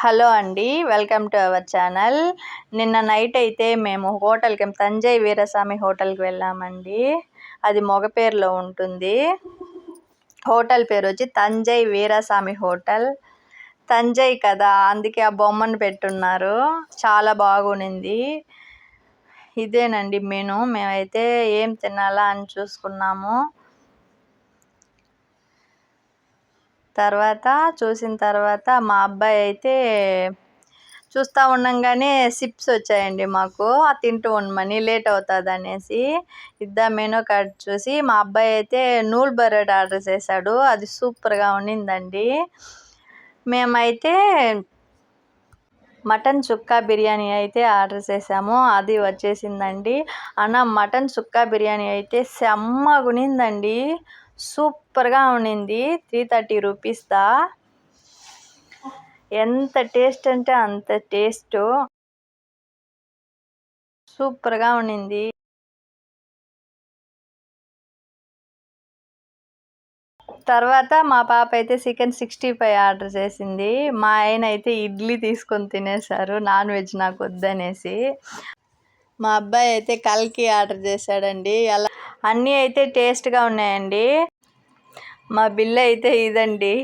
Hello అండి, welcome to our channel. నిన్న night అయితే మేము హోటల్కి తంజై వీరస్వామి హోటల్కి వెళ్ళామండి. అది మొగపేరులో ఉంటుంది. హోటల్ పేరు వచ్చి తంజై వీరస్వామి హోటల్. తంజై కదా, అందుకే ఆ బొమ్మను పెట్టున్నారు. చాలా బాగునింది. ఇదేనండి మెను. మేమైతే ఏం తినాలా అని చూసుకున్నాము. చూసిన తర్వాత మా అబ్బాయి అయితే చూస్తూ ఉండంగానే సిప్స్ వచ్చాయండి మాకు. తింటూ ఉండమని, లేట్ అవుతుంది అనేసి మెనూ కార్డ్ చూసి మా అబ్బాయి అయితే నూల్ బరెడ్ ఆర్డర్ చేశాడు. అది సూపర్గా ఉన్నిందండి. మేమైతే మటన్ చుక్కా బిర్యానీ అయితే ఆర్డర్ చేసాము. అది వచ్చేసిందండి. మటన్ చుక్కా బిర్యానీ అయితే సెమ్మగునిందండి. సూపర్గా ఉన్నింది. 330 రూపీస్ దా. ఎంత టేస్ట్ అంటే అంత టేస్ట్. సూపర్గా ఉన్నింది. తర్వాత మా పాప అయితే చికెన్ 65 ఆర్డర్ చేసింది. మా ఆయన అయితే ఇడ్లీ తీసుకొని తినేశారు, నాన్ వెజ్ నాకు వద్దనేసి. మా అబ్బాయి అయితే కల్కి ఆర్డర్ చేశాడండి. అన్నీ అయితే టేస్ట్గా ఉన్నాయండి. మా బిల్ అయితే ఇదండి.